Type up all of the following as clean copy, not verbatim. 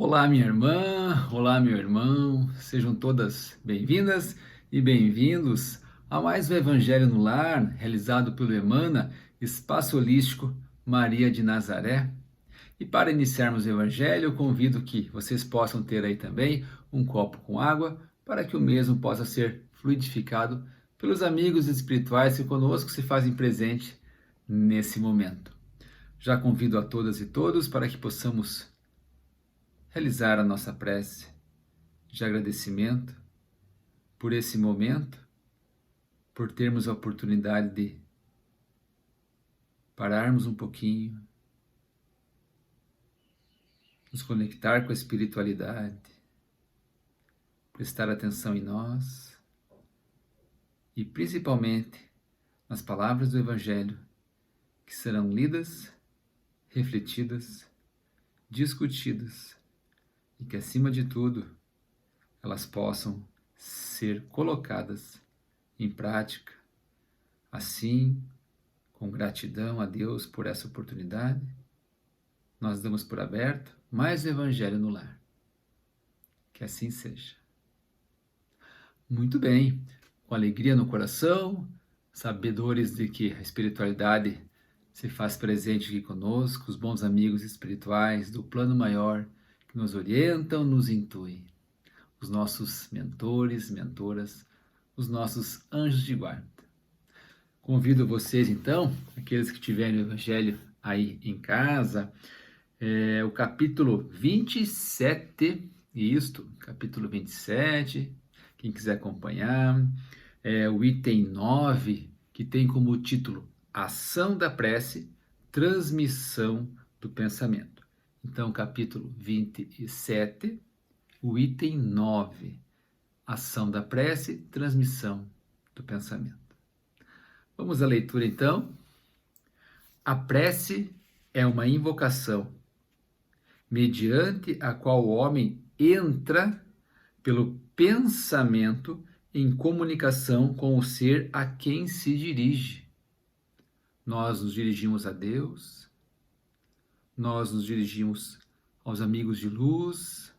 Olá, minha irmã, olá, meu irmão, sejam todas bem-vindas e bem-vindos a mais um Evangelho no Lar, realizado pelo Emana, Espaço Holístico Maria de Nazaré. E para iniciarmos o Evangelho, eu convido que vocês possam ter aí também um copo com água, para que o mesmo possa ser fluidificado pelos amigos espirituais que conosco se fazem presente nesse momento. Já convido a todas e todos para que possamos realizar a nossa prece de agradecimento por esse momento, por termos a oportunidade de pararmos um pouquinho, nos conectar com a espiritualidade, prestar atenção em nós e principalmente nas palavras do Evangelho que serão lidas, refletidas, discutidas e que, acima de tudo, elas possam ser colocadas em prática. Assim, com gratidão a Deus por essa oportunidade, nós damos por aberto mais o Evangelho no lar. Que assim seja. Muito bem, com alegria no coração, sabedores de que a espiritualidade se faz presente aqui conosco, os bons amigos espirituais do plano maior que nos orientam, nos intuem, os nossos mentores, mentoras, os nossos anjos de guarda. Convido vocês, então, aqueles que tiverem o Evangelho aí em casa, o capítulo 27, capítulo 27, quem quiser acompanhar, o item 9, que tem como título Ação da Prece, Transmissão do Pensamento. Então, capítulo 27, o item 9, Ação da Prece, Transmissão do Pensamento. Vamos à leitura, então. A prece é uma invocação, mediante a qual o homem entra pelo pensamento em comunicação com o ser a quem se dirige. Nós nos dirigimos a Deus, nós nos dirigimos aos amigos de luz,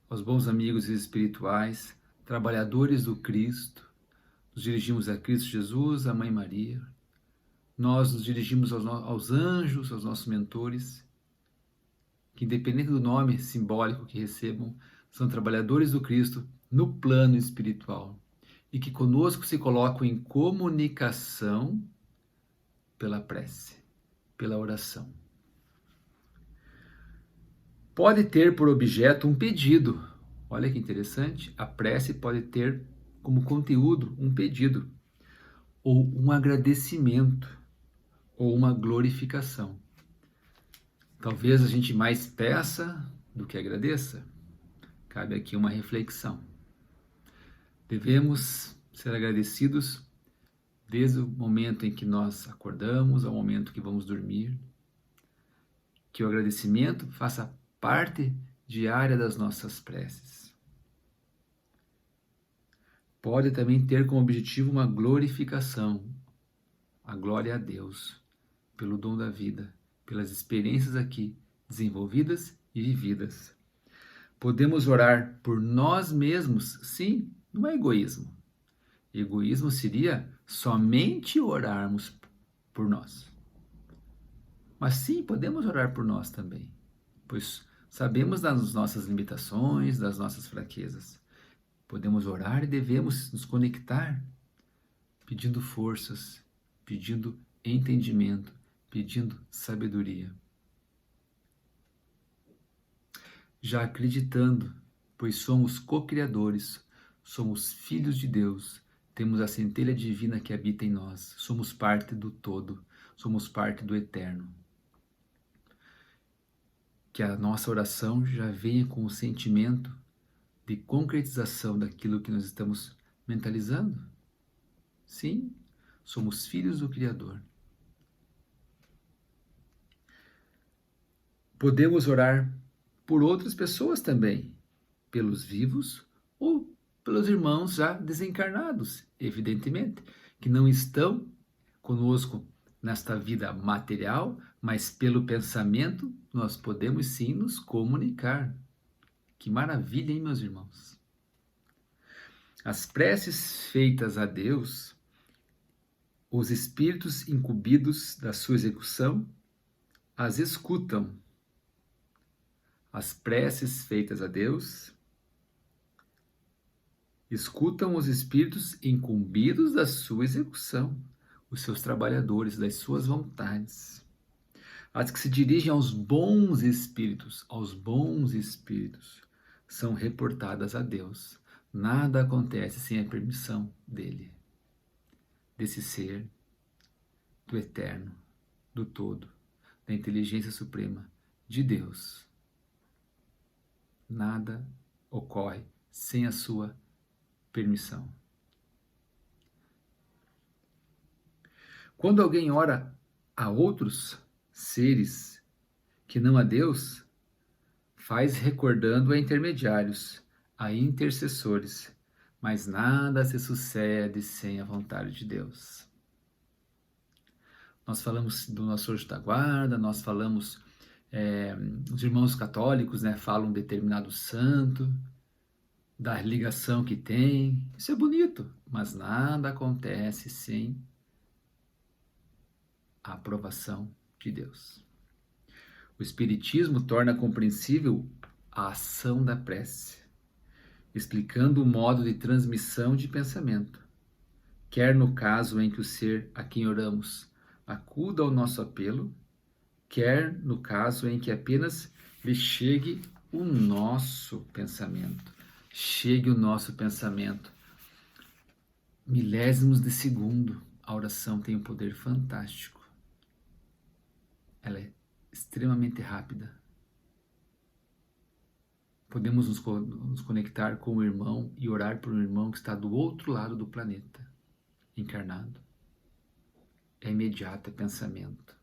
aos bons amigos espirituais, trabalhadores do Cristo, nos dirigimos a Cristo Jesus, a Mãe Maria, nós nos dirigimos aos anjos, aos nossos mentores, que, independente do nome simbólico que recebam, são trabalhadores do Cristo no plano espiritual e que conosco se colocam em comunicação pela prece, pela oração. Pode ter por objeto um pedido. Olha que interessante, a prece pode ter como conteúdo um pedido, ou um agradecimento, ou uma glorificação. Talvez a gente mais peça do que agradeça. Cabe aqui uma reflexão. Devemos ser agradecidos desde o momento em que nós acordamos ao momento que vamos dormir. Que o agradecimento faça parte diária das nossas preces. Pode também ter como objetivo uma glorificação, a glória a Deus, pelo dom da vida, pelas experiências aqui desenvolvidas e vividas. Podemos orar por nós mesmos, sim, não é egoísmo. Egoísmo seria somente orarmos por nós. Mas sim, podemos orar por nós também, pois sabemos das nossas limitações, das nossas fraquezas. Podemos orar e devemos nos conectar, pedindo forças, pedindo entendimento, pedindo sabedoria. Já acreditando, pois somos co-criadores, somos filhos de Deus, temos a centelha divina que habita em nós, somos parte do todo, somos parte do eterno. Que a nossa oração já venha com o sentimento de concretização daquilo que nós estamos mentalizando. Sim, somos filhos do Criador. Podemos orar por outras pessoas também, pelos vivos ou pelos irmãos já desencarnados, evidentemente, que não estão conosco nesta vida material, mas pelo pensamento nós podemos sim nos comunicar. Que maravilha, hein, meus irmãos? As preces feitas a Deus, os espíritos incumbidos da sua execução, as escutam. As preces feitas a Deus, escutam os espíritos incumbidos da sua execução, os seus trabalhadores, das suas vontades. As que se dirigem aos bons espíritos, são reportadas a Deus. Nada acontece sem a permissão dele, desse ser, do eterno, do todo, da inteligência suprema, de Deus. Nada ocorre sem a sua permissão. Quando alguém ora a outros seres que não a Deus, faz recordando a intermediários, a intercessores, mas nada se sucede sem a vontade de Deus. Nós falamos do nosso anjo da guarda, nós falamos, os irmãos católicos, né, falam um determinado santo, da ligação que tem, isso é bonito, mas nada acontece sem a aprovação de Deus. O Espiritismo torna compreensível a ação da prece, explicando o modo de transmissão de pensamento, quer no caso em que o ser a quem oramos acuda ao nosso apelo, quer no caso em que apenas lhe chegue o nosso pensamento. Chegue o nosso pensamento. Milésimos de segundo, a oração tem um poder fantástico. Ela é extremamente rápida. Podemos nos conectar com o irmão e orar por um irmão que está do outro lado do planeta, encarnado. É imediato, é pensamento.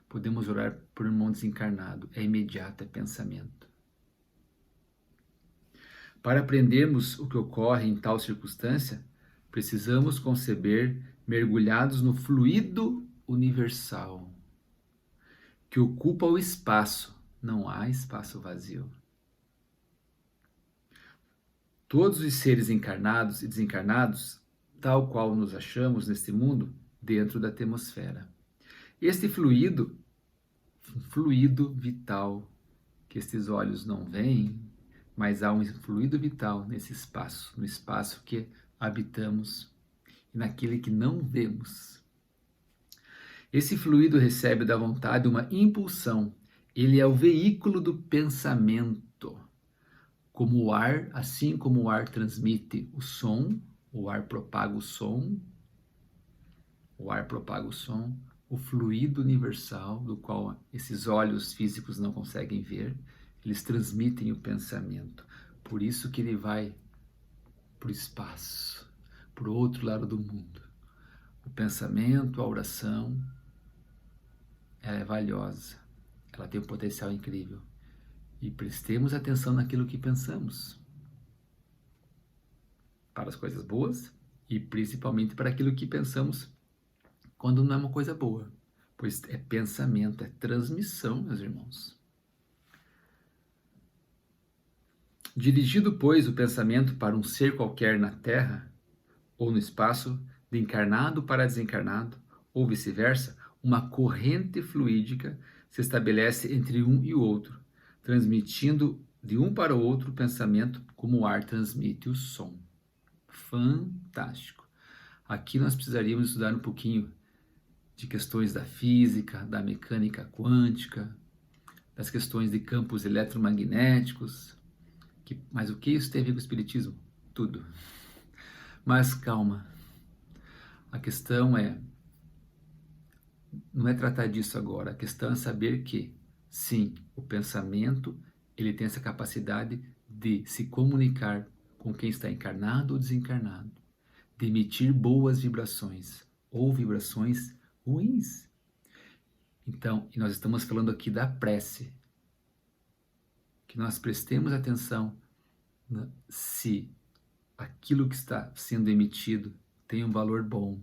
Podemos orar por um irmão desencarnado, é imediato, é pensamento. Para aprendermos o que ocorre em tal circunstância, precisamos conceber mergulhados no fluido universal, que ocupa o espaço, não há espaço vazio. Todos os seres encarnados e desencarnados, tal qual nos achamos neste mundo, dentro da atmosfera. Este fluido, um fluido vital, que estes olhos não veem, mas há um fluido vital nesse espaço, no espaço que habitamos e naquele que não vemos. Esse fluido recebe da vontade uma impulsão, ele é o veículo do pensamento. Como o ar, assim como o ar transmite o som, o ar propaga o som, o fluido universal, do qual esses olhos físicos não conseguem ver, eles transmitem o pensamento. Por isso que ele vai para o espaço, para o outro lado do mundo. O pensamento, a oração, ela é valiosa, ela tem um potencial incrível. E prestemos atenção naquilo que pensamos, para as coisas boas e principalmente para aquilo que pensamos quando não é uma coisa boa, pois é pensamento, é transmissão, meus irmãos. Dirigido, pois, o pensamento para um ser qualquer na Terra ou no espaço, de encarnado para desencarnado, ou vice-versa, uma corrente fluídica se estabelece entre um e o outro, transmitindo de um para o outro o pensamento como o ar transmite o som. Fantástico! Aqui nós precisaríamos estudar um pouquinho de questões da física, da mecânica quântica, das questões de campos eletromagnéticos. Mas o que isso tem a ver com o Espiritismo? Tudo. Mas calma. A questão não é tratar disso agora. A questão é saber que, sim, o pensamento ele tem essa capacidade de se comunicar com quem está encarnado ou desencarnado, de emitir boas vibrações ou vibrações ruins. Então, e nós estamos falando aqui da prece, que nós prestemos atenção se aquilo que está sendo emitido tem um valor bom,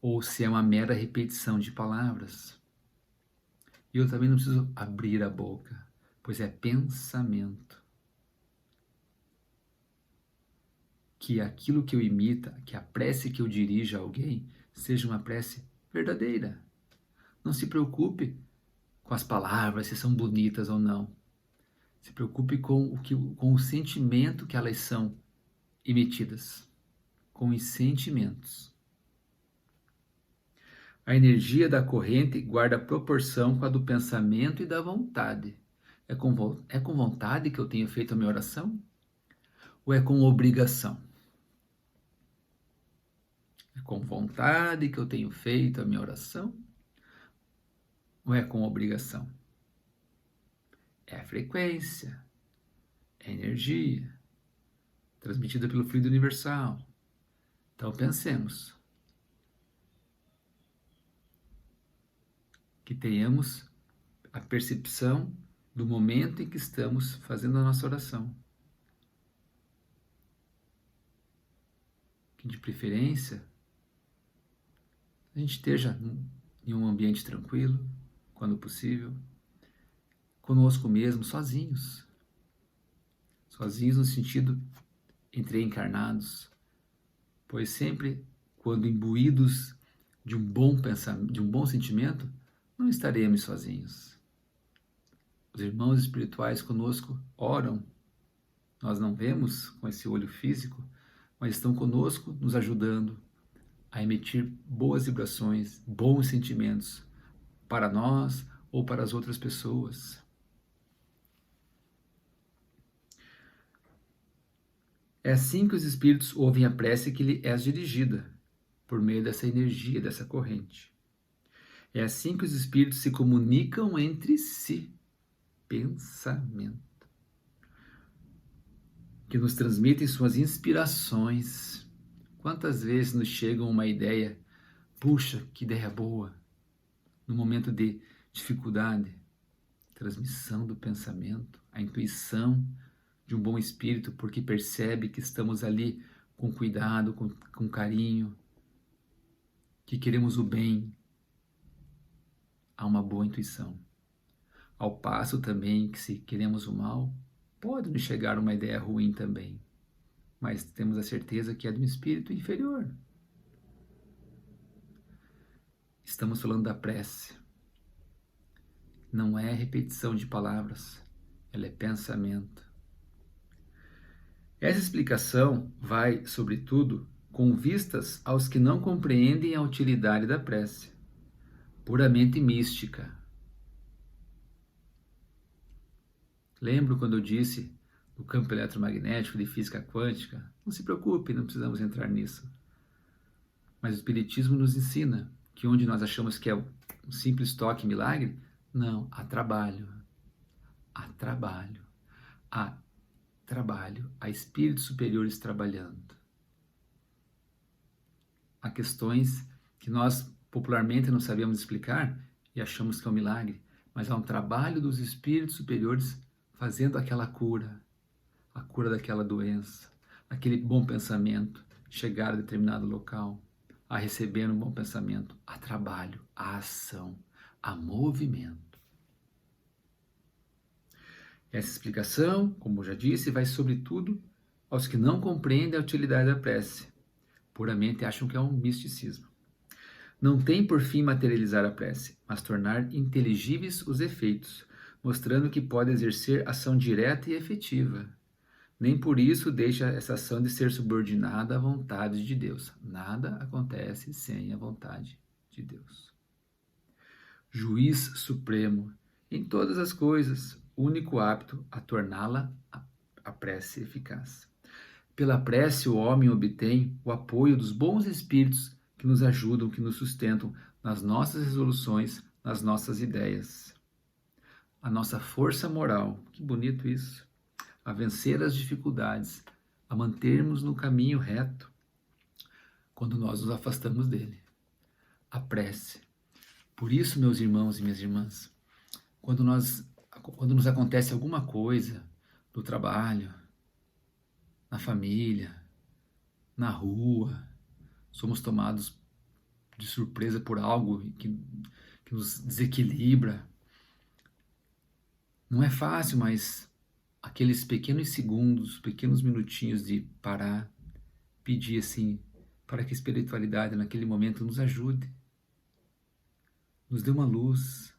ou se é uma mera repetição de palavras. E eu também não preciso abrir a boca, pois é pensamento. Que aquilo que eu imita, que a prece que eu dirija a alguém, seja uma prece verdadeira. Não se preocupe com as palavras, se são bonitas ou não. Se preocupe com o sentimento que elas são emitidas, com os sentimentos. A energia da corrente guarda proporção com a do pensamento e da vontade. É com vontade que eu tenho feito a minha oração? Ou é com obrigação? É com vontade que eu tenho feito a minha oração? Ou é com obrigação? É a frequência, é a energia, transmitida pelo fluido universal. Então pensemos. Que tenhamos a percepção do momento em que estamos fazendo a nossa oração. Que de preferência a gente esteja em um ambiente tranquilo, quando possível, conosco mesmo, sozinhos. Sozinhos no sentido entre encarnados, pois sempre quando imbuídos de um bom pensamento, de um bom sentimento, não estaremos sozinhos. Os irmãos espirituais conosco oram. Nós não vemos com esse olho físico, mas estão conosco, nos ajudando a emitir boas vibrações, bons sentimentos para nós ou para as outras pessoas. É assim que os espíritos ouvem a prece que lhe é dirigida, por meio dessa energia, dessa corrente. É assim que os espíritos se comunicam entre si. Pensamento. Que nos transmitem suas inspirações. Quantas vezes nos chega uma ideia, puxa, que ideia boa, no momento de dificuldade, transmissão do pensamento, a intuição de um bom espírito, porque percebe que estamos ali com cuidado, com carinho, que queremos o bem, há uma boa intuição. Ao passo também que se queremos o mal, pode nos chegar uma ideia ruim também, mas temos a certeza que é de um espírito inferior. Estamos falando da prece. Não é repetição de palavras, ela é pensamento. Essa explicação vai, sobretudo, com vistas aos que não compreendem a utilidade da prece, puramente mística. Lembro quando eu disse do campo eletromagnético de física quântica? Não se preocupe, não precisamos entrar nisso. Mas o Espiritismo nos ensina que onde nós achamos que é um simples toque milagre, não, há trabalho. Há trabalho. Há trabalho. Há espíritos superiores trabalhando. Há questões que nós popularmente não sabemos explicar e achamos que é um milagre, mas há um trabalho dos espíritos superiores fazendo aquela cura, a cura daquela doença, aquele bom pensamento, chegar a determinado local, a receber um bom pensamento, há trabalho, há ação, há movimento. Essa explicação, como eu já disse, vai sobretudo aos que não compreendem a utilidade da prece, puramente acham que é um misticismo. Não tem por fim materializar a prece, mas tornar inteligíveis os efeitos, mostrando que pode exercer ação direta e efetiva. Nem por isso deixa essa ação de ser subordinada à vontade de Deus. Nada acontece sem a vontade de Deus. Juiz supremo em todas as coisas, único apto a torná-la a prece eficaz. Pela prece o homem obtém o apoio dos bons espíritos que nos ajudam, que nos sustentam nas nossas resoluções, nas nossas ideias. A nossa força moral, que bonito isso, a vencer as dificuldades, a mantermos no caminho reto quando nós nos afastamos dele. A prece. Por isso, meus irmãos e minhas irmãs, quando nos acontece alguma coisa no trabalho, na família, na rua, somos tomados de surpresa por algo que nos desequilibra, Não é fácil, mas aqueles pequenos segundos, pequenos minutinhos de parar, pedir assim, para que a espiritualidade naquele momento nos ajude, nos dê uma luz,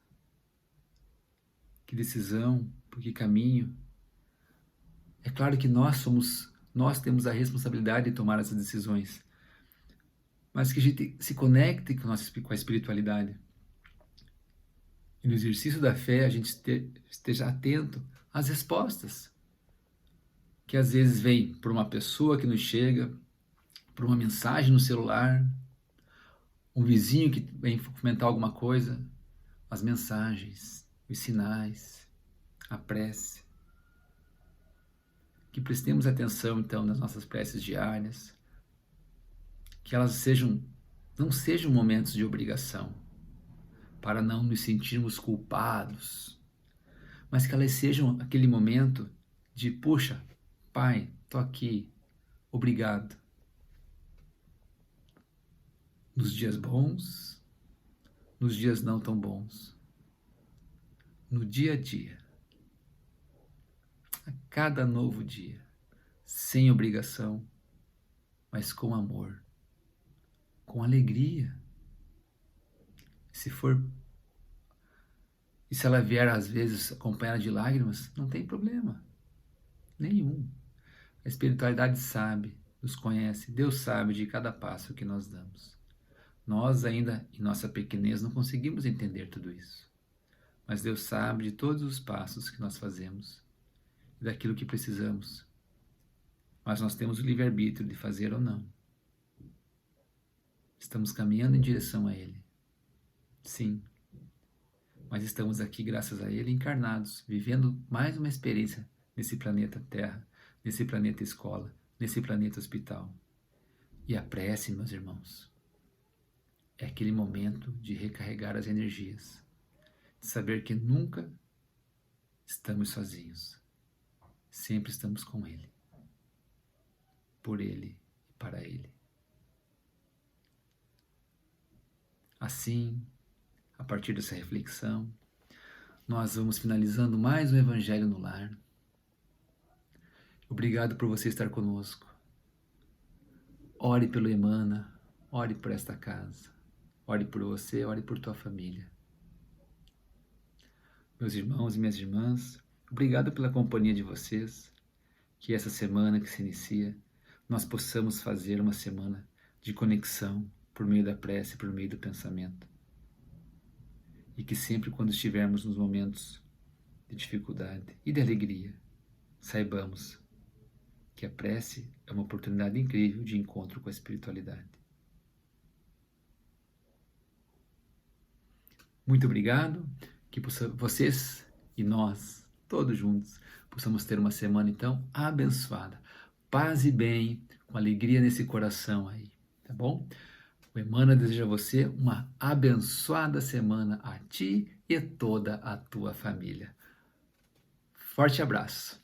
que decisão, por que caminho. É claro que nós temos a responsabilidade de tomar essas decisões, mas que a gente se conecte com a espiritualidade. E no exercício da fé a gente esteja atento às respostas, que às vezes vem por uma pessoa que nos chega, por uma mensagem no celular, um vizinho que vem comentar alguma coisa, as mensagens, os sinais, a prece. Que prestemos atenção então nas nossas preces diárias, que elas não sejam momentos de obrigação, para não nos sentirmos culpados, mas que elas sejam aquele momento de, puxa, Pai, tô aqui, obrigado. Nos dias bons, nos dias não tão bons, no dia a dia, a cada novo dia, sem obrigação, mas com amor, com alegria. E se ela vier às vezes acompanhada de lágrimas, não tem problema nenhum. A espiritualidade sabe, nos conhece, Deus sabe de cada passo que nós damos. Nós ainda, em nossa pequenez, não conseguimos entender tudo isso. Mas Deus sabe de todos os passos que nós fazemos e daquilo que precisamos. Mas nós temos o livre-arbítrio de fazer ou não. Estamos caminhando em direção a Ele. Sim. Mas estamos aqui, graças a Ele, encarnados, vivendo mais uma experiência nesse planeta Terra, nesse planeta escola, nesse planeta hospital. E a prece, meus irmãos, é aquele momento de recarregar as energias, de saber que nunca estamos sozinhos, sempre estamos com Ele, por Ele e para Ele. Assim, a partir dessa reflexão, nós vamos finalizando mais um Evangelho no Lar. Obrigado por você estar conosco. Ore pelo Emana, ore por esta casa, ore por você, ore por tua família. Meus irmãos e minhas irmãs, obrigado pela companhia de vocês. Que essa semana que se inicia, nós possamos fazer uma semana de conexão por meio da prece, por meio do pensamento. E que sempre quando estivermos nos momentos de dificuldade e de alegria, saibamos que a prece é uma oportunidade incrível de encontro com a espiritualidade. Muito obrigado, que vocês e nós, todos juntos, possamos ter uma semana então abençoada. Paz e bem, com alegria nesse coração aí, tá bom? O Emana deseja a você uma abençoada semana, a ti e toda a tua família. Forte abraço.